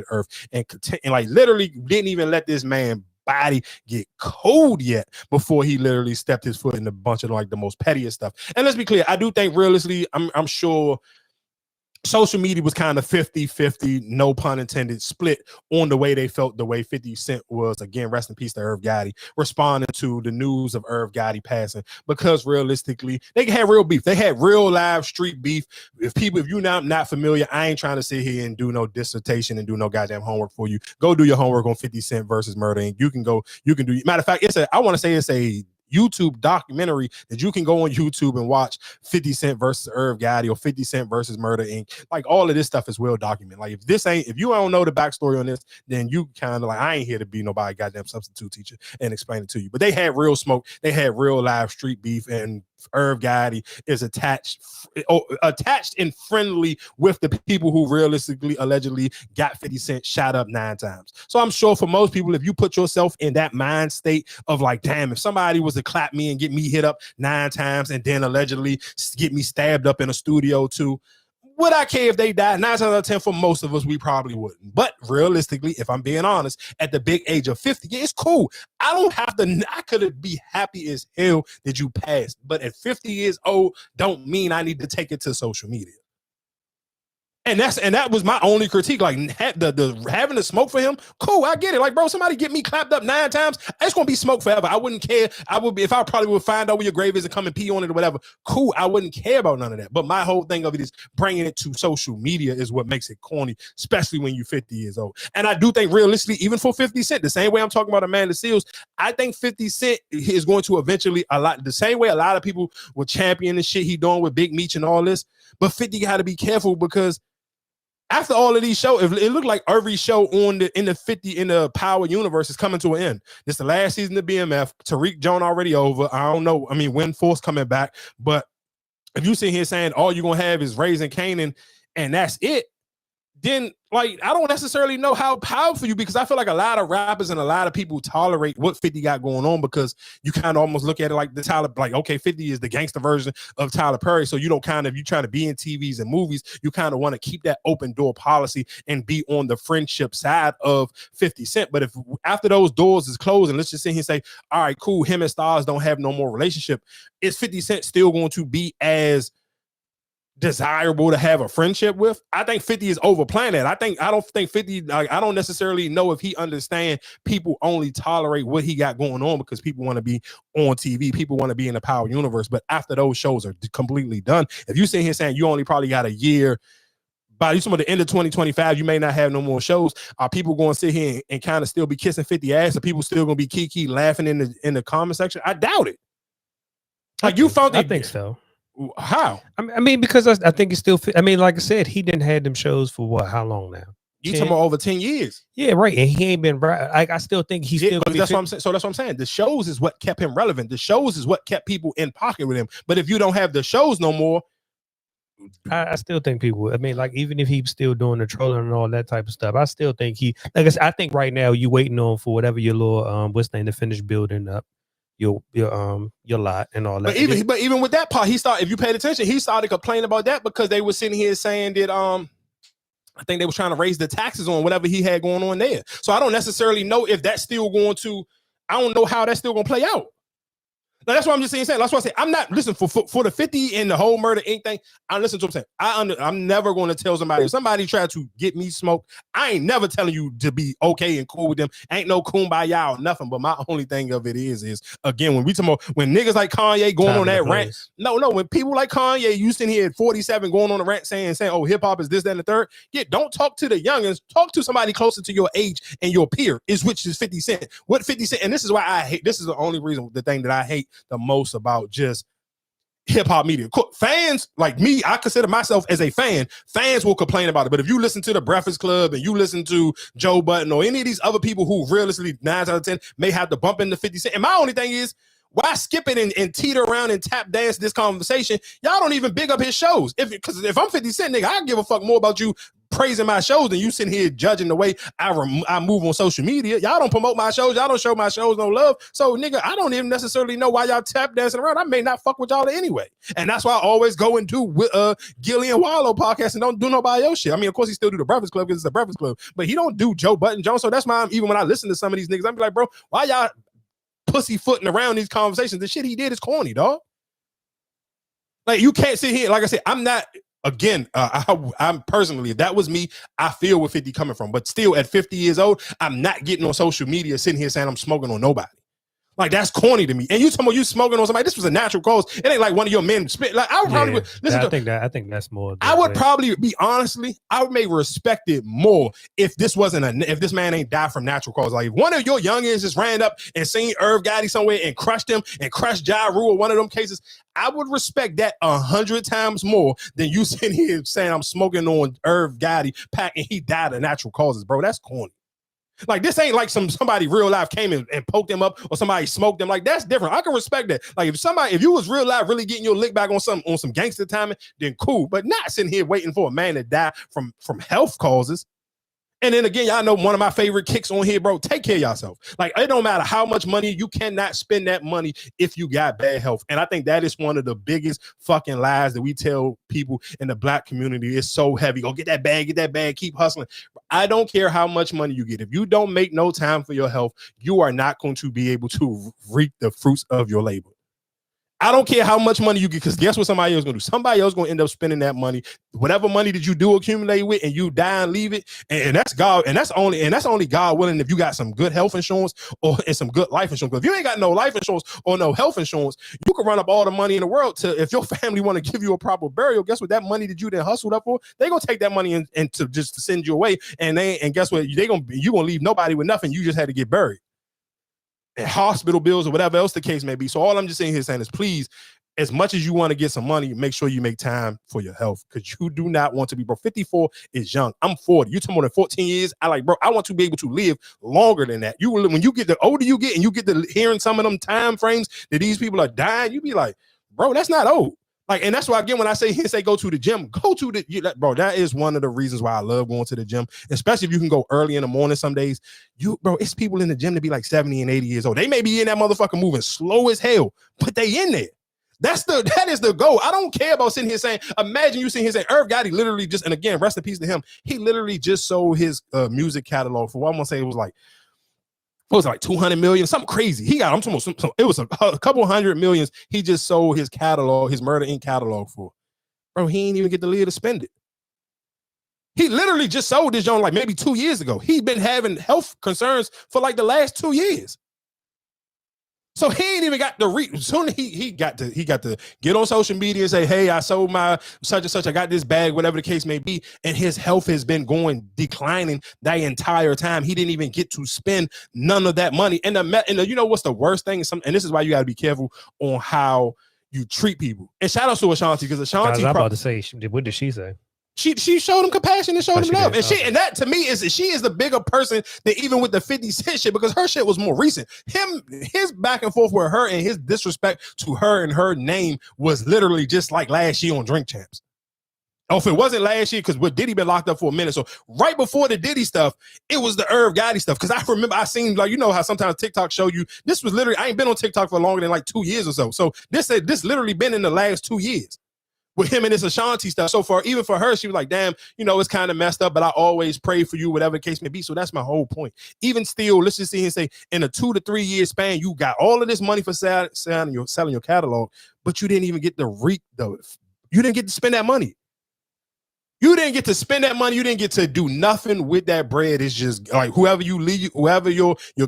earth and like literally didn't even let this man body get cold yet before he literally stepped his foot in a bunch of like the most pettiest stuff. And let's be clear, I do think realistically, I'm sure social media was kind of 50-50, no pun intended, split on the way they felt the way 50 Cent was, again, rest in peace to Irv Gotti, responding to the news of Irv Gotti passing, because realistically, they had real beef. They had real live street beef. If you're not familiar, I ain't trying to sit here and do no dissertation and do no goddamn homework for you. Go do your homework on 50 Cent versus Murder Inc. You can do, matter of fact, I want to say it's a YouTube documentary that you can go on YouTube and watch 50 Cent versus Irv Gotti or 50 Cent versus Murder Inc. Like all of this stuff is well documented. Like if you don't know the backstory on this, then you kind of like, I ain't here to be nobody goddamn substitute teacher and explain it to you. But they had real smoke. They had real live street beef, and Irv Gotti is attached and friendly with the people who realistically, allegedly got 50 Cent shot up 9 times. So I'm sure for most people, if you put yourself in that mind state of like, damn, if somebody was to clap me and get me hit up 9 times and then allegedly get me stabbed up in a studio too, would I care if they died? 9 times out of 10 for most of us, we probably wouldn't. But realistically, if I'm being honest, at the big age of 50, yeah, it's cool. I could be happy as hell that you passed. But at 50 years old, don't mean I need to take it to social media. And that was my only critique. Like the having to smoke for him, cool, I get it. Like, bro, somebody get me clapped up 9 times, it's gonna be smoke forever. I wouldn't care. I would be, if I probably would find out where your grave is and come and pee on it or whatever. Cool, I wouldn't care about none of that. But my whole thing of it is bringing it to social media is what makes it corny, especially when you're 50 years old. And I do think realistically, even for 50 Cent, the same way I'm talking about Amanda Seales, I think 50 Cent is going to eventually the same way a lot of people will champion the shit he doing with Big Meech and all this. But 50 got to be careful, because after all of these shows, it looked like every show in the Power universe is coming to an end. This is the last season of BMF. Tariq Jones already over. I don't know. I mean, when Force coming back, but if you sit here saying all you're gonna have is Raising Kanan and that's it, then like I don't necessarily know how powerful you, because I feel like a lot of rappers and a lot of people tolerate what 50 got going on, because you kind of almost look at it like the Tyler, like, okay, 50 is the gangster version of Tyler Perry. So you don't you try to be in TVs and movies, you kind of want to keep that open door policy and be on the friendship side of 50 Cent. But if after those doors is closed, and let's just sit here and say, all right, cool, him and Stars don't have no more relationship, is 50 Cent still going to be as desirable to have a friendship with? I think 50 is overplaying that. I don't think 50, I don't necessarily know if he understands people only tolerate what he got going on because people want to be on TV, people want to be in the Power universe. But after those shows are completely done, if you sit here saying you only probably got a year, by the end of 2025, you may not have no more shows, are people going to sit here and kind of still be kissing 50 ass? Are people still going to be kiki laughing in the comment section? I doubt it. Like I think so. How? I mean, because I think it's still. I mean, like I said, he didn't have them shows for what? How long now? You talking about over 10 years? Yeah, right. And he ain't been right. I still think he's still. That's what I'm saying. So that's what I'm saying. The shows is what kept him relevant. The shows is what kept people in pocket with him. But if you don't have the shows no more, I still think people. I mean, like even if he's still doing the trolling and all that type of stuff, I still think I think right now you waiting on for whatever your little what's name to finish building up your lot and all that. But even with that part, if you paid attention, he started complaining about that because they were sitting here saying that I think they were trying to raise the taxes on whatever he had going on there. So I don't necessarily know if that's still going to. I don't know how that's still going to play out. Now, that's what I'm just saying. That's why I say I'm not listening for the 50 and the whole Murder Inc. thing. I listen to what I'm saying. I'm never going to tell somebody, if somebody try to get me smoked, I ain't never telling you to be okay and cool with them. Ain't no kumbaya or nothing. But my only thing of it is again, when we talk about when niggas like Kanye going on that rant. No, when people like Kanye, you sitting here at 47 going on a rant saying, oh, hip hop is this, that, and the third. Yeah, don't talk to the youngins. Talk to somebody closer to your age and your peer, which is 50 Cent. What 50 Cent, and this is why I hate. This is the only reason, the thing that I hate the most about just hip-hop media. Fans like me, I consider myself as a fan. Fans will complain about it, but if you listen to the Breakfast Club and you listen to Joe Budden or any of these other people who realistically 9 out of 10 may have to bump into 50 Cent, and my only thing is, Why skip it and teeter around and tap dance this conversation? Y'all don't even big up his shows. Because if I'm 50 Cent, nigga, I give a fuck more about you praising my shows than you sitting here judging the way I move on social media. Y'all don't promote my shows. Y'all don't show my shows no love. So, nigga, I don't even necessarily know why y'all tap dancing around. I may not fuck with y'all anyway. And that's why I always go and do Gilly and Wallow podcast and don't do nobody else shit. I mean, of course, he still do the Breakfast Club because it's the Breakfast Club, but he don't do Joe Button Jones. So that's why even when I listen to some of these niggas, I'm like, bro, why y'all pussyfooting around these conversations? The shit he did is corny, dog. Like, you can't sit here. Like I said, I'm not. Again, I'm personally, if that was me, I feel where 50 coming from. But still, at 50 years old, I'm not getting on social media sitting here saying I'm smoking on nobody. Like, that's corny to me. And you talking about you smoking on somebody, this was a natural cause. It ain't like one of your men spit. Like, I would probably listen. I think that's more. I would probably be honestly, I would may respect it more if this wasn't if this man ain't died from natural cause. Like, if one of your youngins just ran up and seen Irv Gotti somewhere and crushed him and crushed Ja Rule or one of them cases, I would respect that 100 times more than you sitting here saying I'm smoking on Irv Gotti pack and he died of natural causes, bro. That's corny. Like, this ain't like somebody real life came and poked him up or somebody smoked them. Like, that's different. I can respect that. Like, if you was real life really getting your lick back on some gangster timing, then cool. But not sitting here waiting for a man to die from health causes. And then again, y'all know one of my favorite kicks on here, bro. Take care of yourself. Like, it don't matter how much money, you cannot spend that money if you got bad health. And I think that is one of the biggest fucking lies that we tell people in the black community. It's so heavy. Go get that bag, keep hustling. I don't care how much money you get. If you don't make no time for your health, you are not going to be able to reap the fruits of your labor. I don't care how much money you get, because guess what somebody else is going to do? Somebody else is going to end up spending that money. Whatever money that you do accumulate with and you die and leave it, and that's God, and that's only God willing if you got some good health insurance and some good life insurance. If you ain't got no life insurance or no health insurance, you can run up all the money in the world to, if your family want to give you a proper burial, guess what? That money that you then hustled up for, they going to take that money and to just send you away. And guess what? You going to leave nobody with nothing. You just had to get buried. And hospital bills or whatever else the case may be. So all I'm just saying is please, as much as you want to get some money, make sure you make time for your health, because you do not want to be, bro. 54 is young. I'm 40. You talking more than 14 years. I want to be able to live longer than that. When you get the older you get and you get to hearing some of them time frames that these people are dying, you be like, bro, that's not old. Like, and that's why, again, when I say go to the gym, bro, that is one of the reasons why I love going to the gym, especially if you can go early in the morning some days. Bro, it's people in the gym to be like 70 and 80 years old. They may be in that motherfucker moving slow as hell, but they in there. That is the goal. I don't care about sitting here saying, imagine you sitting here saying Irv Gotti literally just, and again, rest in peace to him, he literally just sold his music catalog for what I'm going to say it was like, 200 million, something crazy. He got, I'm talking about, it was a couple hundred millions. He just sold his catalog, his Murder Inc. catalog for. Bro, he ain't even get the live to spend it. He literally just sold this joint like maybe 2 years ago. He's been having health concerns for like the last 2 years. So he ain't even got the soon he got to get on social media and say, hey, I sold my such and such, I got this bag, whatever the case may be, and his health has been declining the entire time. He didn't even get to spend none of that money. And you know what's the worst thing? And this is why you got to be careful on how you treat people. And shout out to Ashanti, because Ashanti, I was about to say, what did she say? She showed him compassion and showed him love. And that to me she is the bigger person than even with the 50 Cent shit, because her shit was more recent. His back and forth with her and his disrespect to her and her name was literally just like last year on Drink Champs. Oh, if it wasn't last year, because Diddy been locked up for a minute. So right before the Diddy stuff, it was the Irv Gotti stuff. Because I remember I seen, like, you know how sometimes TikTok show you, this was literally, I ain't been on TikTok for longer than like 2 years or so. So this literally been in the last 2 years. With him and this Ashanti stuff. So even for her, she was like, damn, it's kind of messed up, but I always pray for you, whatever the case may be. So that's my whole point. Even still, let's just see and say, in a 2 to 3 year span, you got all of this money for selling your catalog, but you didn't even get you didn't get to spend that money. You didn't get to spend that money. You didn't get to do nothing with that bread. It's just like whoever your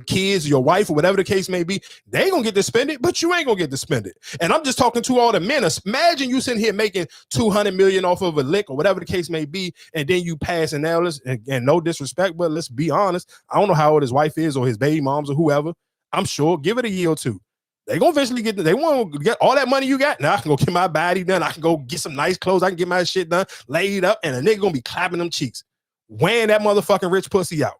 kids, your wife, or whatever the case may be, they gonna get to spend it, but you ain't gonna get to spend it. And I'm just talking to all the men. Imagine you sitting here making 200 million off of a lick or whatever the case may be, and then you pass and no disrespect, but let's be honest. I don't know how old his wife is or his baby moms or whoever. I'm sure give it a year or two. They gonna eventually they want to get all that money you got. Now I can go get my body done. I can go get some nice clothes. I can get my shit done, laid up, and a nigga gonna be clapping them cheeks, weighing that motherfucking rich pussy out.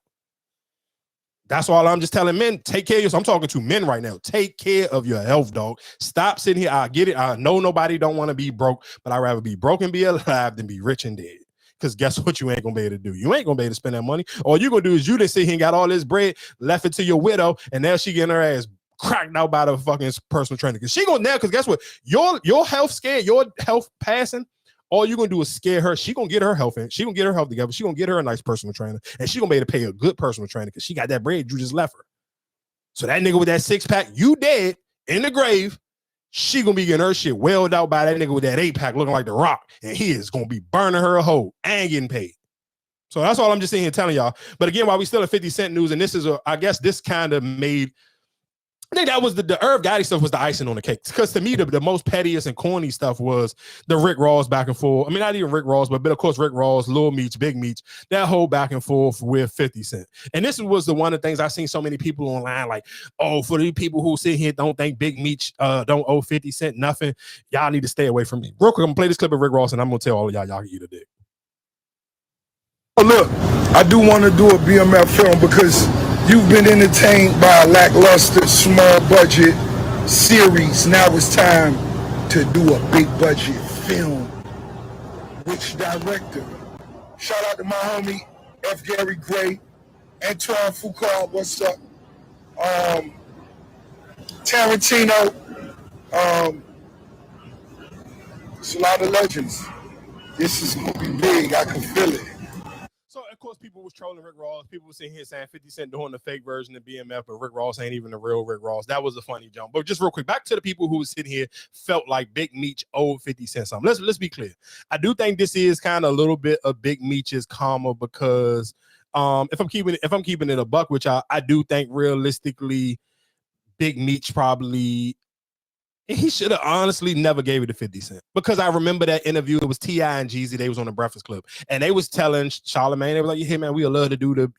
That's all I'm just telling men. Take care of yourself. I'm talking to men right now. Take care of your health, dog. Stop sitting here. I get it. I know nobody don't want to be broke, but I'd rather be broke and be alive than be rich and dead. Because guess what you ain't going to be able to do? You ain't going to be able to spend that money. All you're going to do is you done sit here and got all this bread, left it to your widow, and now she getting her ass cracked out by the fucking personal trainer. Because she going to now, because guess what? Your health scared, your health passing, all you're gonna do is scare her. She gonna get her health in. She gonna get her health together. She gonna get her a nice personal trainer, and she gonna be able to pay a good personal trainer because she got that bread you just left her. So that nigga with that 6-pack, you dead in the grave. She gonna be getting her shit welled out by that nigga with that 8-pack looking like The Rock, and he is gonna be burning her a hole and getting paid. So that's all I'm just sitting here telling y'all. But again, while we still at 50 Cent news, and this is I guess this kind of made. I think that was the Irv Gotti stuff was the icing on the cake. Because to me, the most pettiest and corny stuff was the Rick Ross back and forth. I mean, not even Rick Ross, but of course, Rick Ross, Lil Meech, Big Meech, that whole back and forth with 50 Cent. And this was the one of the things I've seen so many people online like, oh, for the people who sit here don't think Big Meech don't owe 50 Cent nothing, y'all need to stay away from me. Real quick, I'm going to play this clip of Rick Ross, and I'm going to tell all of y'all can eat a dick. Oh, look, I do want to do a BMF film because you've been entertained by a lackluster, small budget series. Now it's time to do a big budget film. Which director? Shout out to my homie F. Gary Gray, Antoine Fuqua, what's up? Tarantino. It's a lot of legends. This is gonna be big. I can feel it. So, of course, people was trolling Rick Ross. People were sitting here saying 50 Cent doing the fake version of BMF, but Rick Ross ain't even the real Rick Ross. That was a funny jump. But just real quick, back to the people who was sitting here felt like Big Meech owed 50 Cent something. Let's be clear. I do think this is kind of a little bit of Big Meech's karma because if I'm keeping it a buck with y'all, I do think realistically Big Meech probably he should have honestly never gave it to 50 Cent because I remember that interview. It was T.I. and Jeezy. They was on the Breakfast Club and they was telling Charlamagne, they were like, hey man, we would love to do the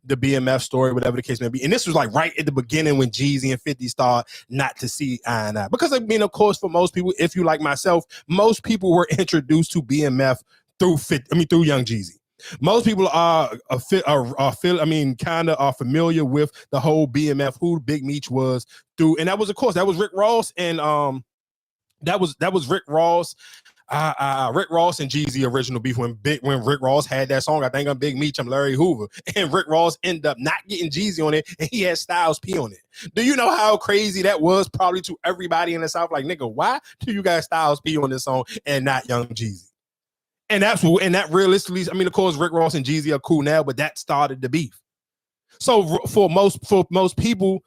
BMF story, whatever the case may be. And this was like right at the beginning when Jeezy and 50 started not to see eye and eye. Because I mean, of course, for most people, if you like myself, most people were introduced to BMF through Young Jeezy. Most people are kind of familiar with the whole BMF, who Big Meech was through, and that was Rick Ross and that was Rick Ross. Rick Ross and Jeezy original beef when Rick Ross had that song, I think I'm Big Meech, I'm Larry Hoover, and Rick Ross ended up not getting Jeezy on it, and he had Styles P on it. Do you know how crazy that was? Probably to everybody in the South, like nigga, why do you got Styles P on this song and not Young Jeezy? And that realistically, I mean, of course, Rick Ross and Jeezy are cool now, but that started the beef. So for most people,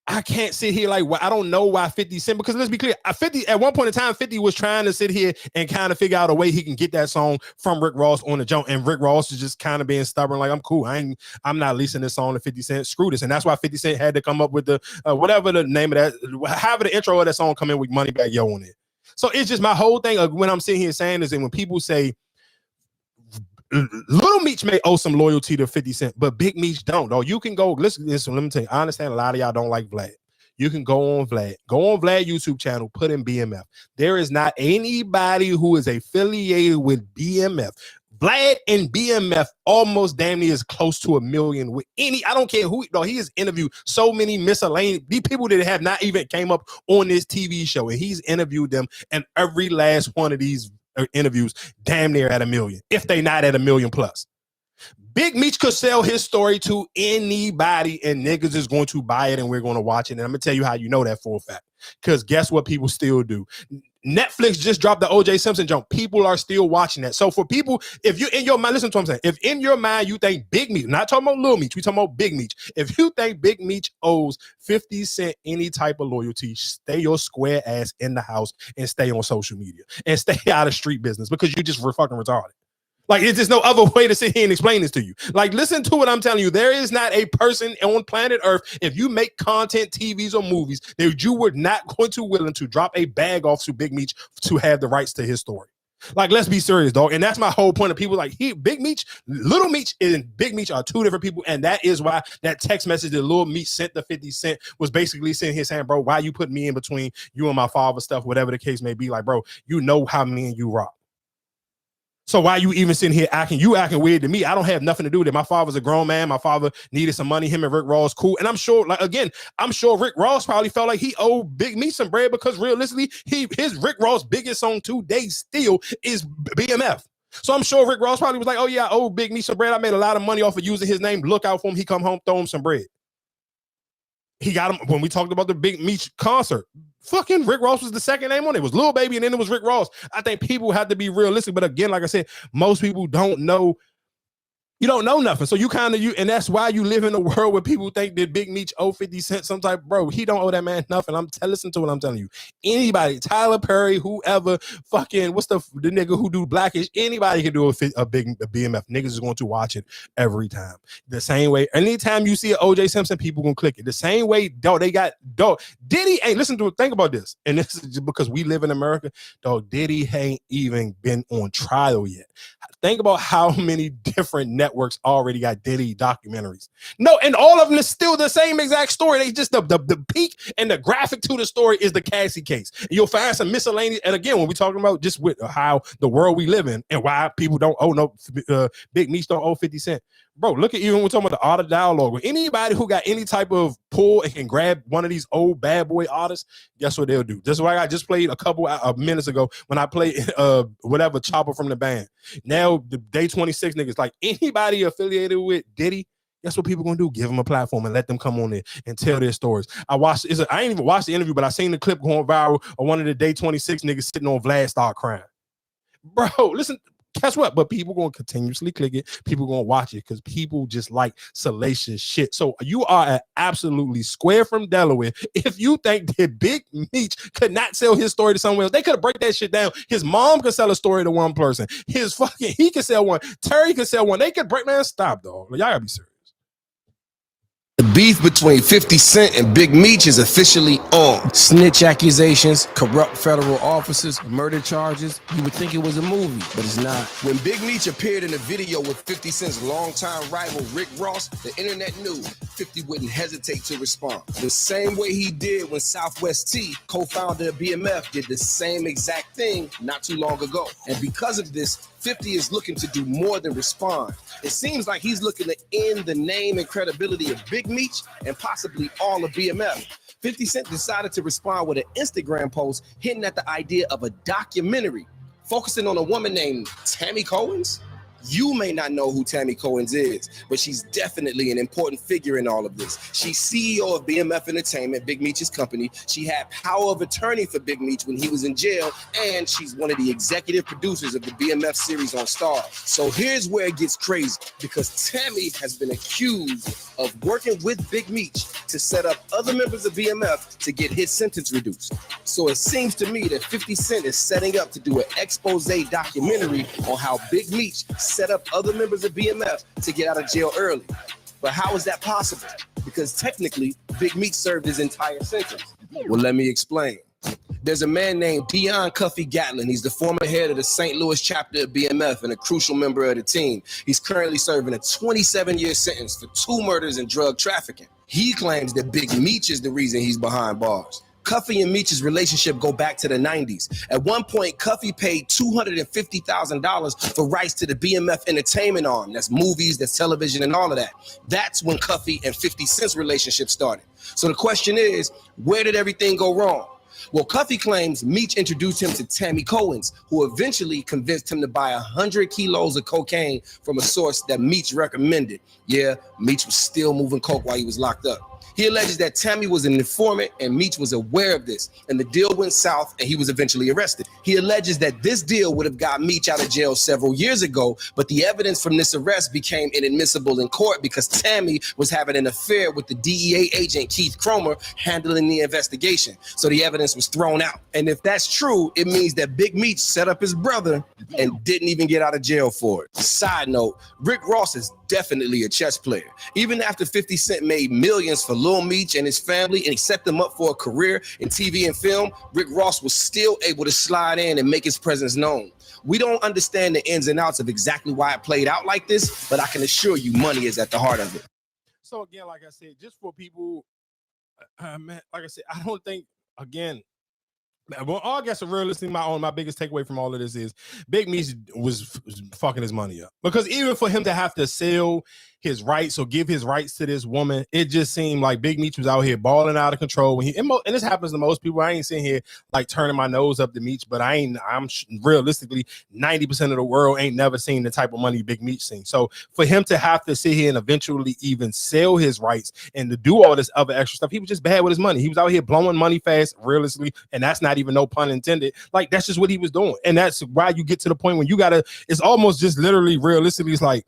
I can't sit here like, well, I don't know why 50 Cent, because let's be clear, 50 at one point in time, 50 was trying to sit here and kind of figure out a way he can get that song from Rick Ross on the jump, and Rick Ross is just kind of being stubborn, like I'm cool, I'm not leasing this song to 50 Cent, screw this. And that's why 50 Cent had to come up with the whatever the name of that, however the intro of that song come in with Moneybagg Yo on it. So it's just my whole thing of when I'm sitting here saying is that when people say Lil Meech may owe some loyalty to 50 Cent, but Big Meech don't. No, you can go listen. Let me tell you, I understand a lot of y'all don't like Vlad. You can go on Vlad YouTube channel, put in BMF. There is not anybody who is affiliated with BMF. Vlad and BMF almost damn near is close to 1 million with any. I don't care who. No, he has interviewed so many miscellaneous these people that have not even came up on this TV show, and he's interviewed them, and every last one of these interviews damn near at 1 million, if they not at 1 million plus. Big Meech could sell his story to anybody, and niggas is going to buy it, and we're going to watch it. And I'm gonna tell you how you know that for a fact. Because guess what people still do? Netflix just dropped the OJ Simpson jump. People are still watching that. So for people, if you in your mind, listen to what I'm saying. If in your mind you think Big Meech, not talking about Lil Meech, we talking about Big Meech. If you think Big Meech owes 50 Cent any type of loyalty, stay your square ass in the house and stay on social media and stay out of street business, because you just fucking retarded. Like, it's just no other way to sit here and explain this to you. Like, listen to what I'm telling you. There is not a person on planet Earth, if you make content, TVs or movies, that you were not going to willing to drop a bag off to Big Meech to have the rights to his story. Like, let's be serious, dog. And that's my whole point of people like, Big Meech, Little Meech and Big Meech are two different people. And that is why that text message that Lil Meech sent to 50 Cent was basically sitting here saying, bro, why you put me in between you and my father stuff, whatever the case may be. Like, bro, you know how me and you rock. So why you even sitting here acting weird to me? I don't have nothing to do with it. My father's a grown man. My father needed some money. Him and Rick Ross cool. And I'm sure, like, again, I'm sure Rick Ross probably felt like he owed Big Meech some bread because realistically, his Rick Ross biggest song to date still is BMF. So I'm sure Rick Ross probably was like, oh yeah, I owe Big Meech some bread. I made a lot of money off of using his name. Look out for him. He come home, throw him some bread. He got him when we talked about the Big Meech concert. Fucking Rick Ross was the second name on it. It was Lil Baby and then it was Rick Ross. I think people have to be realistic, but again, like I said, most people don't know. You don't know nothing. So you and that's why you live in a world where people think that Big Meech owe 50 Cent some type, bro. He don't owe that man nothing. Listen to what I'm telling you. Anybody, Tyler Perry, whoever, fucking, what's the nigga who do Blackish? Anybody can do a BMF. Niggas is going to watch it every time. The same way, anytime you see an OJ Simpson, people gonna click it. The same way, dog, Diddy ain't, listen to it, think about this. And this is just because we live in America, dog, Diddy ain't even been on trial yet. Think about how many different networks already got Diddy documentaries. No, and all of them is still the same exact story. They just the peak and the graphic to the story is the Cassie case. You'll find some miscellaneous. And again, when we're talking about just with how the world we live in and why people don't owe no Big Meech don't owe 50 Cent. Bro, look at even we're talking about the art of dialogue. Anybody who got any type of pull and can grab one of these old bad boy artists, guess what they'll do? This is why I just played a couple of minutes ago when I played whatever Chopper from the band. Now the Day 26 niggas, like anybody affiliated with Diddy, guess what people gonna do? Give them a platform and let them come on there and tell their stories. I ain't even watched the interview, but I seen the clip going viral of one of the Day 26 niggas sitting on Vlad start crying. Bro, listen. Guess what? But people gonna continuously click it. People gonna watch it because people just like salacious shit. So you are absolutely square from Delaware if you think that Big Meech could not sell his story to someone else. They could have break that shit down. His mom could sell a story to one person. He could sell one. Terry could sell one. They could break, man. Stop, dog. Y'all gotta be serious. The beef between 50 Cent and Big Meech is officially on. Snitch accusations, corrupt federal officers, murder charges. You would think it was a movie, but it's not. When Big Meech appeared in a video with 50 Cent's longtime rival Rick Ross, the internet knew 50 wouldn't hesitate to respond. The same way he did when Southwest T, co-founder of BMF, did the same exact thing not too long ago. And because of this, 50 is looking to do more than respond. It seems like he's looking to end the name and credibility of Big Meech and possibly all of BMF. 50 Cent decided to respond with an Instagram post hinting at the idea of a documentary focusing on a woman named Tammy Cohen's. You may not know who Tammy Cohen's is, but she's definitely an important figure in all of this. She's CEO of BMF Entertainment, Big Meech's company. She had power of attorney for Big Meech when he was in jail, and she's one of the executive producers of the BMF series on Star. So here's where it gets crazy, because Tammy has been accused of working with Big Meech to set up other members of BMF to get his sentence reduced. So it seems to me that 50 Cent is setting up to do an expose documentary on how Big Meech set up other members of BMF to get out of jail early. But how is that possible? Because technically, Big Meech served his entire sentence. Well, let me explain. There's a man named Dion Cuffy Gatlin. He's the former head of the St. Louis chapter of BMF and a crucial member of the team. He's currently serving a 27-year sentence for 2 murders and drug trafficking. He claims that Big Meech is the reason he's behind bars. Cuffy and Meech's relationship go back to the 90s. At one point, Cuffy paid $250,000 for rights to the BMF entertainment arm. That's movies, that's television, and all of that. That's when Cuffy and 50 Cent's relationship started. So the question is, where did everything go wrong? Well, Cuffy claims Meech introduced him to Tammy Cohen's, who eventually convinced him to buy 100 kilos of cocaine from a source that Meech recommended. Yeah, Meech was still moving coke while he was locked up. He alleges that Tammy was an informant and Meech was aware of this, and the deal went south and he was eventually arrested. He alleges that this deal would have got Meech out of jail several years ago, but the evidence from this arrest became inadmissible in court because Tammy was having an affair with the DEA agent Keith Cromer handling the investigation. So the evidence was thrown out. And if that's true, it means that Big Meech set up his brother and didn't even get out of jail for it. Side note, Rick Ross is definitely a chess player. Even after 50 Cent made millions for Lil Meech and his family, and he set them up for a career in TV and film, Rick Ross was still able to slide in and make his presence known. We don't understand the ins and outs of exactly why it played out like this, but I can assure you money is at the heart of it. So again, like I said, just for people, man, like I said, I don't think, again, Well, I guess realistically, my biggest takeaway from all of this is Big Meech was fucking his money up, because even for him to have to sell his rights or give his rights to this woman, it just seemed like Big Meech was out here balling out of control. When and this happens to most people. I ain't sitting here like turning my nose up to Meech, but I'm realistically 90% of the world ain't never seen the type of money Big Meech seen. So for him to have to sit here and eventually even sell his rights and to do all this other extra stuff, he was just bad with his money. He was out here blowing money fast, realistically, and that's not even no pun intended. Like, that's just what he was doing. And that's why you get to the point when you gotta, it's almost just literally realistically, it's like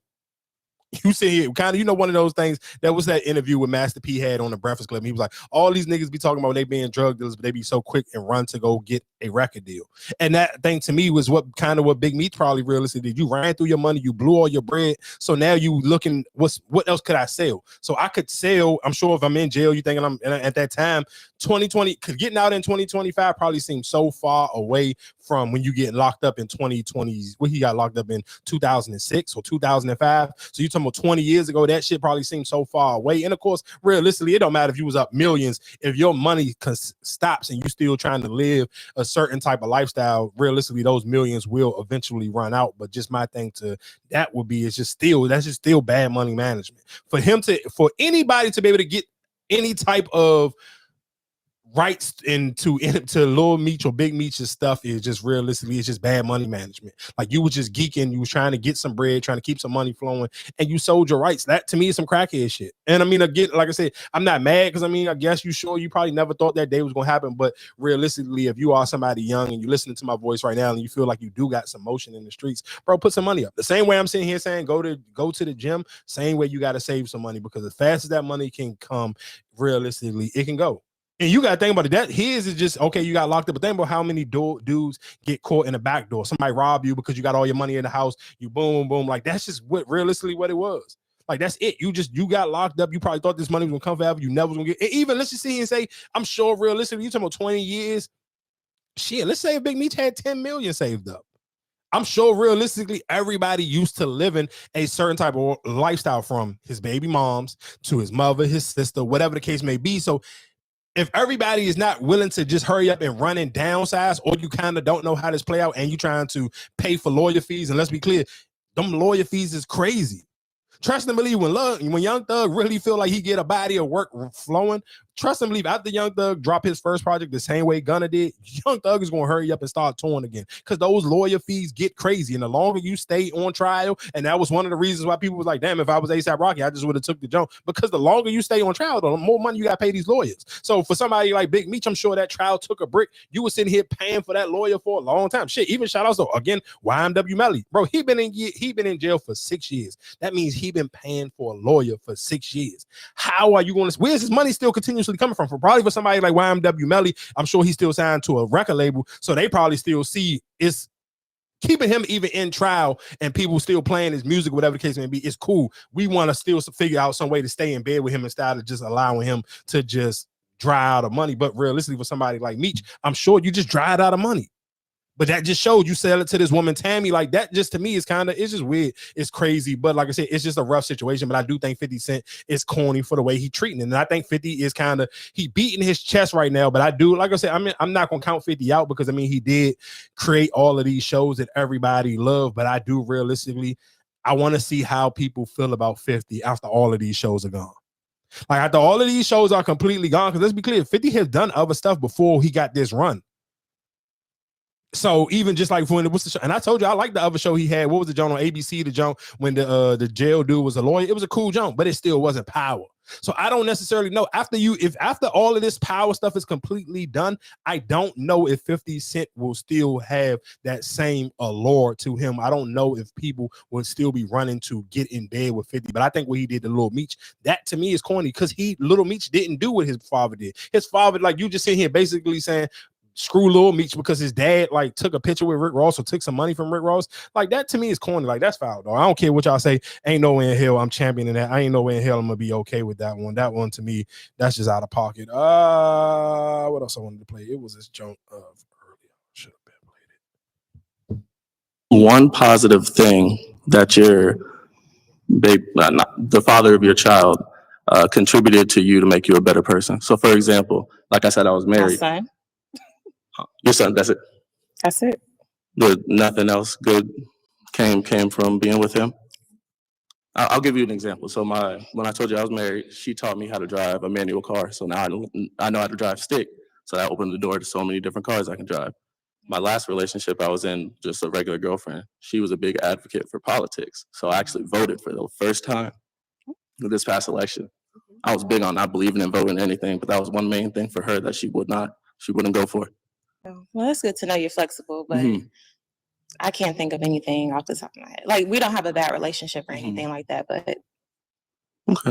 you sit here kind of, you know, one of those things that was that interview with Master P had on the Breakfast Club. He was like, all these niggas be talking about they being drug dealers, but they be so quick and run to go get a record deal. And that thing to me was what Big Meech probably realistically did. You ran through your money, you blew all your bread. So now you looking, what else could I sell? So I could sell, I'm sure if I'm in jail, you thinking I'm at that time, 2020, because getting out in 2025 probably seems so far away from when you get locked up in 2020. What he got locked up in 2006 or 2005. So you talking about 20 years ago, that shit probably seems so far away. And of course, realistically, it don't matter if you was up millions. If your money stops and you still trying to live a certain type of lifestyle, realistically, those millions will eventually run out. But just my thing to that would be, that's just still bad money management. For anybody to be able to get any type of rights into Lil Meech or Big Meech's stuff is just realistically, it's just bad money management. Like, you were just geeking, you was trying to get some bread, trying to keep some money flowing, and you sold your rights. That to me is some crackhead shit. And I mean, again, like I said, I'm not mad, because I mean, I guess you probably never thought that day was gonna happen. But realistically, if you are somebody young and you're listening to my voice right now and you feel like you do got some motion in the streets, bro, put some money up. The same way I'm sitting here saying go to the gym, same way you got to save some money, because as fast as that money can come, realistically, it can go. And you got to think about it. That his is just, okay, you got locked up. But think about how many dudes get caught in the back door. Somebody rob you because you got all your money in the house. You boom, boom. Like, that's just realistically what it was. Like, that's it. You got locked up. You probably thought this money was going to come forever. You never was going to get it. Even, let's just see and say, I'm sure realistically, you talking about 20 years. Shit, let's say Big Meech had 10 million saved up. I'm sure realistically, everybody used to living a certain type of lifestyle, from his baby moms to his mother, his sister, whatever the case may be. So if everybody is not willing to just hurry up and run and downsize, or you kind of don't know how this play out and you trying to pay for lawyer fees, and let's be clear, them lawyer fees is crazy. Trust and believe, when Young Thug really feel like he get a body of work flowing, trust and believe, after Young Thug drop his first project the same way Gunna did, Young Thug is going to hurry up and start touring again, because those lawyer fees get crazy. And the longer you stay on trial, and that was one of the reasons why people was like, damn, if I was A$AP Rocky, I just would have took the jump, because the longer you stay on trial, the more money you got to pay these lawyers. So for somebody like Big Meech, I'm sure that trial took a brick. You were sitting here paying for that lawyer for a long time. Shit, even shout out, so again, YMW Melly, bro, he been in jail for 6 years. That means he been paying for a lawyer for 6 years. How are you going to, where's his money still continuously coming from? Probably for somebody like YMW Melly, I'm sure he's still signed to a record label, so they probably still see it's keeping him even in trial and people still playing his music, whatever the case may be. It's cool. We want to still figure out some way to stay in bed with him instead of just allowing him to just dry out of money. But realistically, for somebody like Meech, I'm sure you just dried out of money. But that just showed you sell it to this woman, Tammy. Like, that just to me is kind of, it's just weird. It's crazy. But like I said, it's just a rough situation. But I do think 50 Cent is corny for the way he treating it. And I think 50 is kind of, he beating his chest right now. But I do, like I said, I mean, I'm not going to count 50 out, because I mean, he did create all of these shows that everybody loved. But I do realistically, I want to see how people feel about 50 after all of these shows are gone. Like, after all of these shows are completely gone, because let's be clear, 50 has done other stuff before he got this run. So even just like when what's the show, and I told you I like the other show he had. What was the joint on ABC? The joint when the jail dude was a lawyer. It was a cool joint, but it still wasn't power. So I don't necessarily know after all of this power stuff is completely done, I don't know if 50 Cent will still have that same allure to him. I don't know if people will still be running to get in bed with 50. But I think what he did to Lil Meech, that to me is corny, because Lil Meech didn't do what his father did. His father, like, you just sit here basically saying, screw Lil Meech because his dad like took a picture with Rick Ross or took some money from Rick Ross. Like, that to me is corny. Like, that's foul, though. I don't care what y'all say. Ain't no way in hell I'm championing that. I ain't no way in hell I'm gonna be okay with that one. That one to me, that's just out of pocket. What else I wanted to play? It was this junk of earlier. Should have been played it. One positive thing that your the father of your child contributed to you to make you a better person. So for example, like I said, I was married. Your son, that's it. That's it. Nothing else good came from being with him. I'll give you an example. So when I told you I was married, she taught me how to drive a manual car. So now I know how to drive stick. So that opened the door to so many different cars I can drive. My last relationship I was in, just a regular girlfriend, she was a big advocate for politics. So I actually voted for the first time this past election. I was big on not believing in voting anything, but that was one main thing for her that she wouldn't go for. Well, that's good to know you're flexible, but I can't think of anything off the top of my head. Like, we don't have a bad relationship or anything like that, but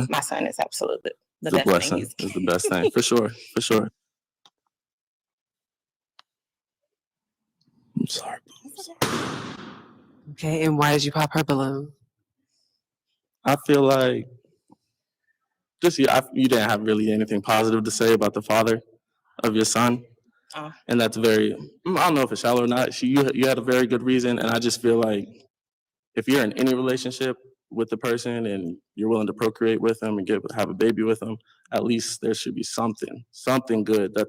my son is absolutely the best blessing. thing. It's the best thing, for sure, for sure. I'm sorry. Okay, and why did you pop her balloon? I feel like you didn't have really anything positive to say about the father of your son. And that's very, I don't know if it's shallow or not. You had a very good reason. And I just feel like if you're in any relationship with the person and you're willing to procreate with them and have a baby with them, at least there should be something good that